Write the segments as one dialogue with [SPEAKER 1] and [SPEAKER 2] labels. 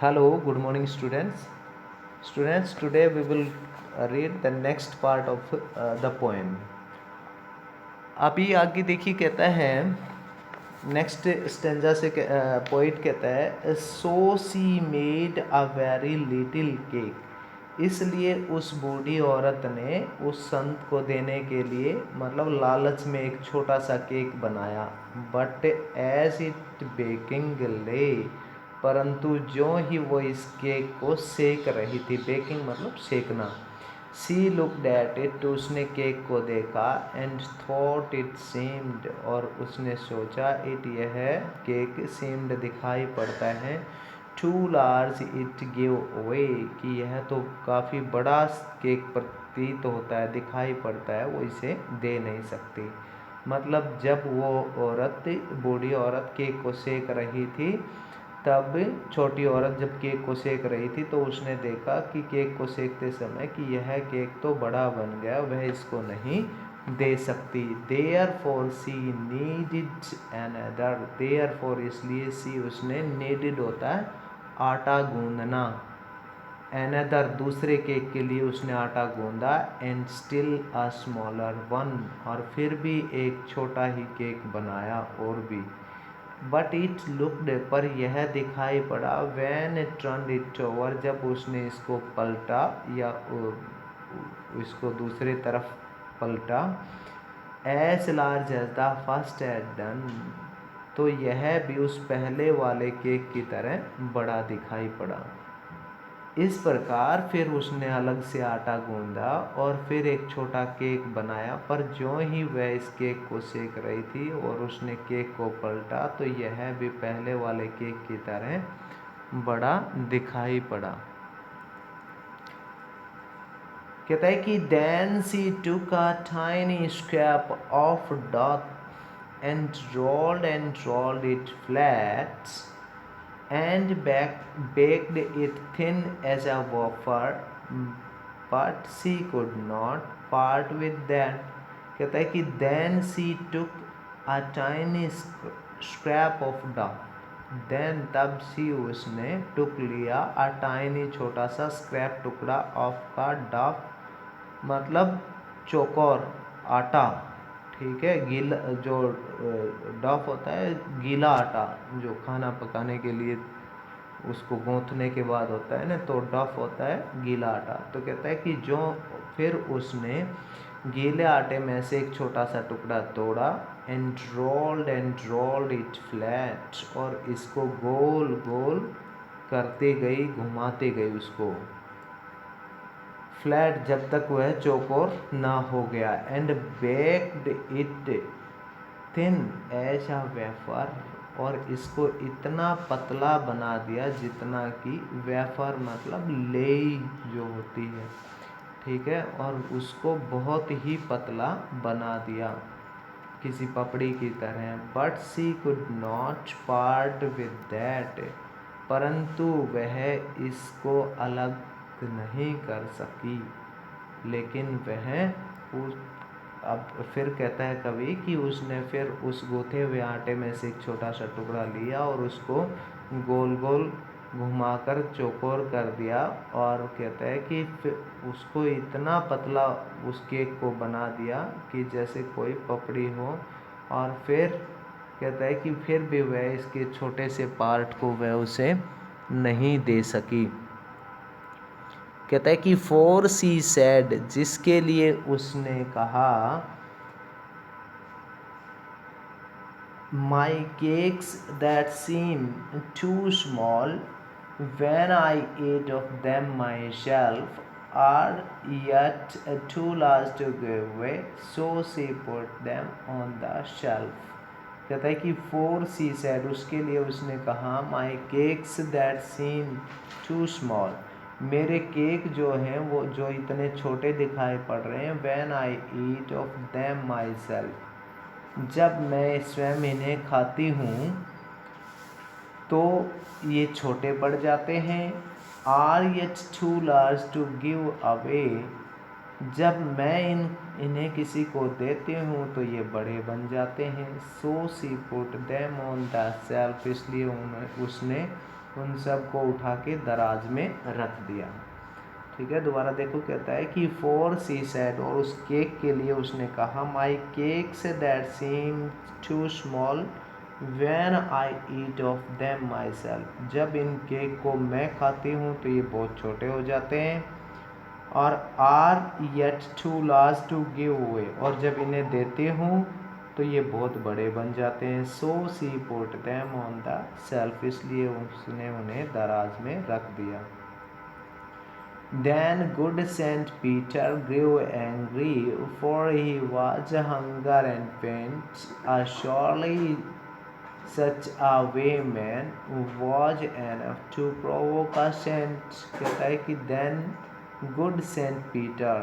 [SPEAKER 1] Hello, good morning, students. Students, today we will read the next part of the poem. अभी आगे देखिए, कहता है नेक्स्ट स्टेंजा से पोइट कहता है so she made a very little cake. इसलिए उस बूढ़ी औरत ने उस संत को देने के लिए मतलब लालच में एक छोटा सा केक बनाया। बट एज इट बेकिंग ले, परंतु जो ही वो इस केक को सेक रही थी, बेकिंग मतलब सेकना, सी लुकड एट इट, तो उसने केक को देखा, एंड थॉट इट सीम्ड, और उसने सोचा, इट यह केक सीम्ड दिखाई पड़ता है, too large it give away, कि यह तो काफ़ी बड़ा केक प्रतीत होता है, दिखाई पड़ता है, वो इसे दे नहीं सकती। मतलब जब वो औरत, बूढ़ी औरत केक को सेक रही थी, तब छोटी औरत जब केक को सेक रही थी तो उसने देखा कि केक को सेकते समय कि यह केक तो बड़ा बन गया, वह इसको नहीं दे सकती। देयरफॉर सी नीडेड अनदर, देयरफॉर इसलिए, सी उसने, नीडेड होता है आटा गूंदना, अनदर दूसरे केक के लिए उसने आटा गूंदा, and still a smaller one, और फिर भी एक छोटा ही केक बनाया और भी। बट इट लुकड, पर यह दिखाई पड़ा, वैन टर्न इट ओवर, जब उसने इसको पलटा या इसको दूसरे तरफ पलटा, as large as the first had done, तो यह भी उस पहले वाले केक की तरह बड़ा दिखाई पड़ा। इस प्रकार फिर उसने अलग से आटा गूंदा और फिर एक छोटा केक बनाया, पर जो ही वह इस केक को सेक रही थी और उसने केक को पलटा, तो यह भी पहले वाले केक की तरह बड़ा दिखाई पड़ा। कहता है कि then she took a tiny scrap of dough and rolled it flat and baked it thin as a wafer, but she could not part with that. कहता है कि then she took a tiny scrap of dough, then तब she उसने took लिया a tiny छोटा सा scrap टुकड़ा of का dough, मतलब चौकोर आटा, ठीक है, गीला जो डफ होता है, गीला आटा जो खाना पकाने के लिए उसको गूंथने के बाद होता है ना, तो डफ होता है गीला आटा। तो कहता है कि जो फिर उसने गीले आटे में से एक छोटा सा टुकड़ा तोड़ा, एंड रोल्ड इट फ्लैट, और इसको गोल गोल करते गई, घुमाते गई उसको, फ्लैट, जब तक वह चौकोर ना हो गया, and baked it thin as a wafer, और इसको इतना पतला बना दिया जितना कि वेफर मतलब लेई जो होती है, ठीक है, और उसको बहुत ही पतला बना दिया किसी पपड़ी की तरह। But she could not part with that, परंतु वह इसको अलग नहीं कर सकी, लेकिन वह उस, अब फिर कहता है कवि कि उसने फिर उस गूथे हुए आटे में से एक छोटा सा टुकड़ा लिया और उसको गोल गोल घुमाकर चौकोर कर दिया, और कहता है कि फिर उसको इतना पतला उस केक को बना दिया कि जैसे कोई पपड़ी हो, और फिर कहता है कि फिर भी वह इसके छोटे से पार्ट को वह उसे नहीं दे सकी। कहता है कि फोर सी सैड, जिसके लिए उसने कहा, my cakes that seem too small when I ate of them myself are yet too large to give away, so she put them on the shelf. कहता है कि फोर सी सैड, उसके लिए उसने कहा, my cakes that seem too small, मेरे cake जो हैं वो जो इतने छोटे दिखाई पड़ रहे हैं, when I eat of them myself, जब मैं स्वयं इन्हें खाती हूँ तो ये छोटे पड़ जाते हैं। Are yet too large to give away, जब मैं इन्हें किसी को देती हूँ तो ये बड़े बन जाते हैं। So she put them on the shelf, इसलिए उसने उन सब को उठा के दराज में रख दिया। ठीक है, दोबारा देखो, कहता है कि फॉर सी सेड, और उस केक के लिए उसने कहा, my cakes that seem too small when I eat of them myself, जब इन केक को मैं खाती हूँ तो ये बहुत छोटे हो जाते हैं, और are yet too large to give away, और जब इन्हें देती हूँ तो ये बहुत बड़े बन जाते हैं। So she put them on the shelf, इसलिए उसने उन्हें दराज में रख दिया। Then good Saint Peter grew angry, for he was hunger and pain. Surely such a way man was enough to provoke a saint. कहता है कि then good Saint Peter,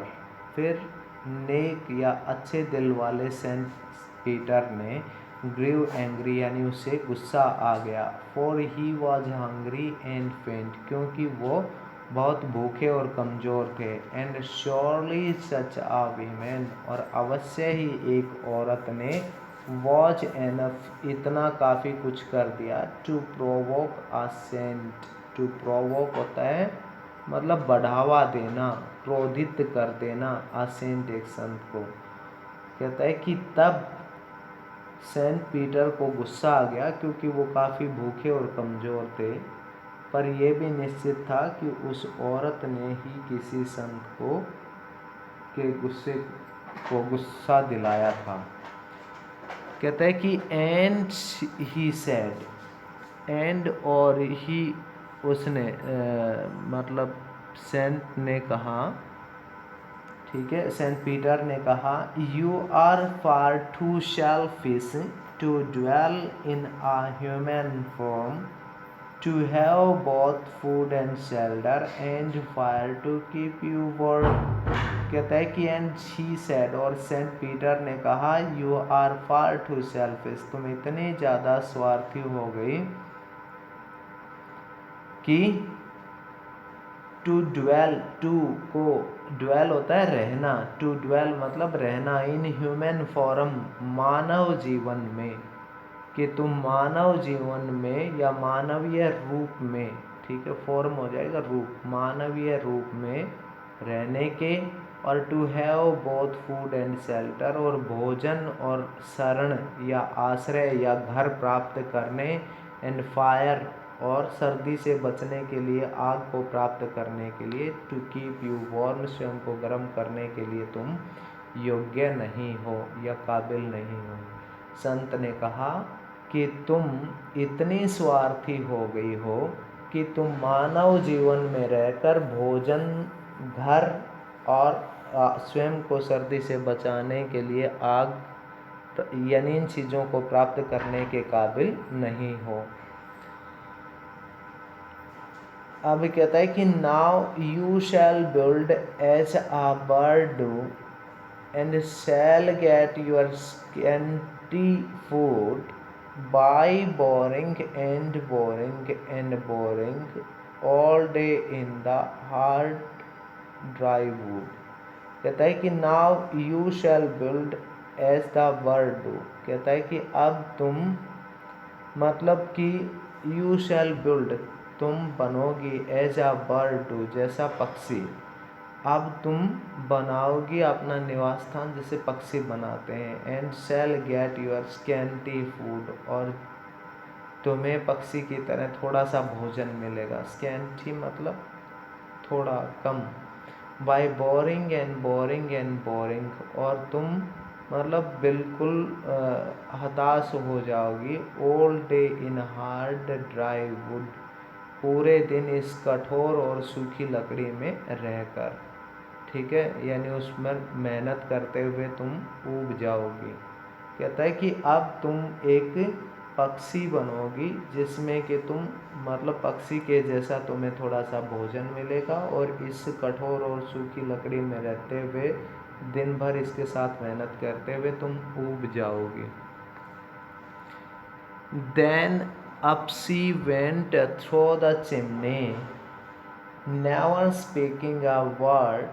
[SPEAKER 1] फिर नेक या अच्छे दिल वाले सेंट पीटर ने ग्रीव एंग्री यानी उसे गुस्सा आ गया, for he was hungry and faint, क्योंकि वो बहुत भूखे और कमज़ोर थे, and surely such a women, और अवश्य ही एक औरत ने वॉच एनफ, इतना काफ़ी कुछ कर दिया, to provoke a saint, to provoke होता है मतलब बढ़ावा देना, क्रोधित कर देना, आ सेंट एक संत को। कहता है कि तब सेंट पीटर को गुस्सा आ गया, क्योंकि वो काफ़ी भूखे और कमज़ोर थे, पर यह भी निश्चित था कि उस औरत ने ही किसी संत को के गुस्से को गुस्सा दिलाया था। कहता है कि एंड ही सेड, एंड और ही उसने मतलब सेंट ने कहा, ठीक है, सेंट पीटर ने कहा, you are far too selfish to dwell in a human form, to have both food and shelter and fire to keep you warm। कहता है कि and she said, और सेंट पीटर ने कहा, you are far too selfish, तुम इतने ज़्यादा स्वार्थी हो गई कि to dwell, to को dwell होता है रहना, to dwell मतलब रहना, in human form मानव जीवन में, कि तुम मानव जीवन में या मानवीय रूप में, ठीक है, फॉर्म हो जाएगा रूप, मानवीय रूप में रहने के, और to have both food and shelter, और भोजन और शरण या आश्रय या घर प्राप्त करने, एंड फायर, और सर्दी से बचने के लिए, आग को प्राप्त करने के लिए, टू कीप यू वार्म, स्वयं को गर्म करने के लिए तुम योग्य नहीं हो या काबिल नहीं हो। संत ने कहा कि तुम इतनी स्वार्थी हो गई हो कि तुम मानव जीवन में रहकर भोजन, घर और स्वयं को सर्दी से बचाने के लिए आग यानी इन चीज़ों को प्राप्त करने के काबिल नहीं हो। अब कहता है कि now you shall build as a bird do and shall get your scanty food by boring and boring and boring all day in the hard dry wood। कहता है कि now you shall build as the bird do, कहता है कि अब तुम मतलब कि you shall build, तुम बनोगी as a bird do, जैसा पक्षी, अब तुम बनाओगी अपना निवास स्थान जैसे पक्षी बनाते हैं, and shall get your scanty food, और तुम्हें पक्षी की तरह थोड़ा सा भोजन मिलेगा, स्कैंटी मतलब थोड़ा कम, by boring and boring and boring, और तुम मतलब बिल्कुल हताश हो जाओगी, all day in hard dry wood, पूरे दिन इस कठोर और सूखी लकड़ी में रहकर, ठीक है, यानी उसमें मेहनत करते हुए तुम ऊब जाओगी। कहता है कि अब तुम एक पक्षी बनोगी जिसमें कि तुम मतलब पक्षी के जैसा तुम्हें थोड़ा सा भोजन मिलेगा, और इस कठोर और सूखी लकड़ी में रहते हुए दिन भर इसके साथ मेहनत करते हुए तुम ऊब जाओगी। Then up she went through the chimney, never speaking a word,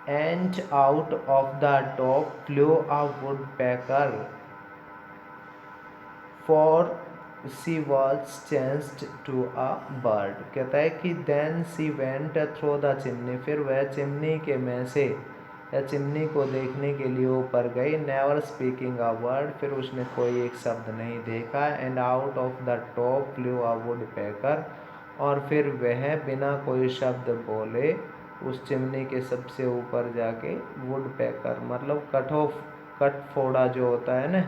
[SPEAKER 1] and out of the top flew a woodpecker, for she was changed to a bird. कहता है कि then she went through the chimney, फिर वह chimney के में से या chimney को देखने के लिए ऊपर गई। नेवर स्पीकिंग अ वर्ड, फिर उसने कोई एक शब्द नहीं देखा। And out of the top flew a woodpecker, और फिर वह बिना कोई शब्द बोले उस चिमनी के सबसे ऊपर जाके वुड पैकर मतलब कटफोड़ा जो होता है ना,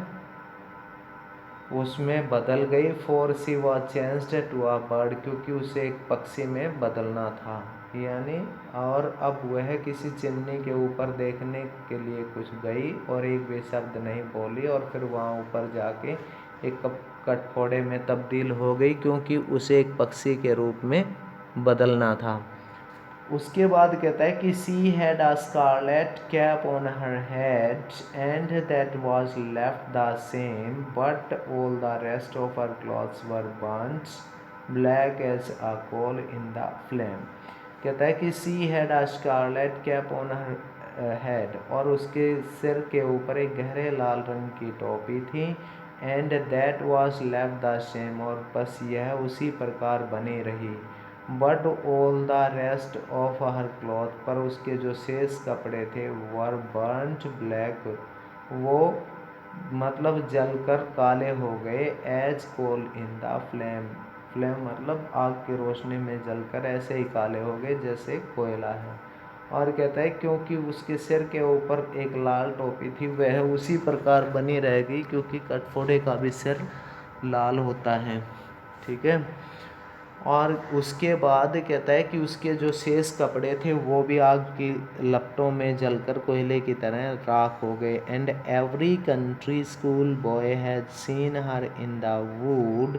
[SPEAKER 1] उसमें बदल गई। For she was changed to a bird, क्योंकि उसे एक पक्षी में बदलना था यानी। और अब वह किसी चिमनी के ऊपर देखने के लिए कुछ गई और एक भी शब्द नहीं बोली, और फिर वहाँ ऊपर जाके एक कटफोड़े में तब्दील हो गई, क्योंकि उसे एक पक्षी के रूप में बदलना था। उसके बाद कहता है कि she had a scarlet cap on her head and that was left the same, but all the rest of her clothes were burnt black as a coal in the flame. कहता है कि she had a scarlet cap on her head, और उसके सिर के ऊपर एक गहरे लाल रंग की टोपी थी। And that was left the same, और बस यह उसी प्रकार बनी रही। But all the rest of her cloth, पर उसके जो शेष कपड़े थे वर बर्न्ट ब्लैक, वो मतलब जलकर काले हो गए। As coal in the flame, flame मतलब आग की रोशनी में जलकर ऐसे ही काले हो गए जैसे कोयला है। और कहता है क्योंकि उसके सिर के ऊपर एक लाल टोपी थी, वह उसी प्रकार बनी रह गई, क्योंकि कटफोड़े का भी सिर लाल होता है। ठीक है। और उसके बाद कहता है कि उसके जो शेष कपड़े थे वो भी आग की लपटों में जलकर कोयले की तरह राख हो गए। And every country school boy has seen her in the wood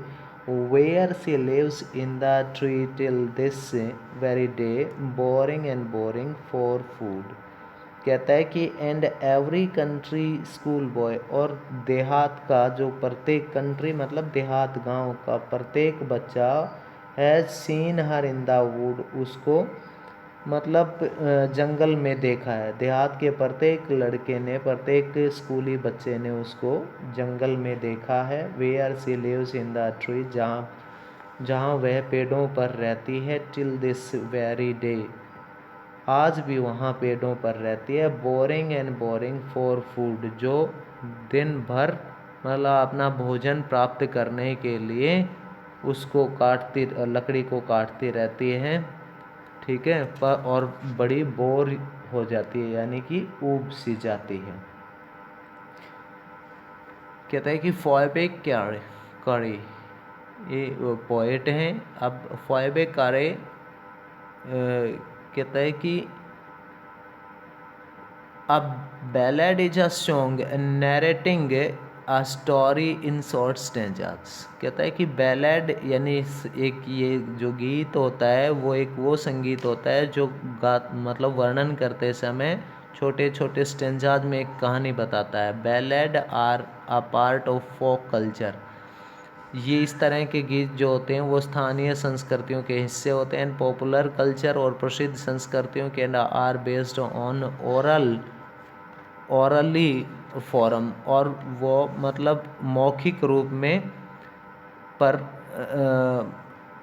[SPEAKER 1] where she lives in the tree till this very day, boring and boring for food. कहता है कि and every country school boy, और देहात का जो प्रत्येक country मतलब देहात गांव का प्रत्येक बच्चा has seen her in the would, उसको मतलब जंगल में देखा है। देहात के प्रत्येक लड़के ने, प्रत्येक स्कूली बच्चे ने उसको जंगल में देखा है। Where she lives in the tree, जहाँ वह पेड़ों पर रहती है। टिल दिस वेरी डे, आज भी वहाँ पेड़ों पर रहती है। Boring and boring for food, जो दिन भर मतलब अपना भोजन प्राप्त करने के लिए उसको लकड़ी को काटती रहती है। ठीक है। पर और बड़ी बोर हो जाती है, यानी कि ऊब सी जाती है। कहता है कि फॉयबे करे, ये पोएट हैं। अब फॉयबे करे कहता है कि A ballad is a song narrating a story in short stanzas। कहता है कि बैलेड यानी एक ये जो गीत होता है वो एक वो संगीत होता है जो मतलब वर्णन करते समय छोटे छोटे स्टेंजाज में एक कहानी बताता है। Ballad are a part of folk culture, ये इस तरह के गीत जो होते हैं वो स्थानीय संस्कृतियों के हिस्से होते हैं। पॉपुलर कल्चर, और प्रसिद्ध संस्कृतियों के are based on orally form, और वो मतलब मौखिक रूप में पर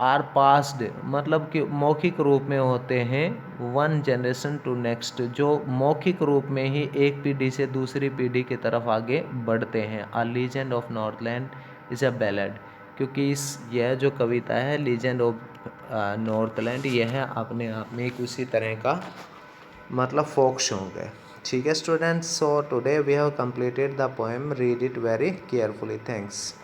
[SPEAKER 1] आर पास्ड मतलब कि मौखिक रूप में होते हैं। वन जनरेशन टू नेक्स्ट, जो मौखिक रूप में ही एक पीढ़ी से दूसरी पीढ़ी की तरफ आगे बढ़ते हैं। A legend of Northland is a ballad, क्योंकि यह जो कविता है लीजेंड ऑफ नॉर्थलैंड, यह अपने आप में एक उसी तरह का मतलब फोक सॉन्ग है। ठीक है students, so today we have completed the poem, read it very carefully. Thanks.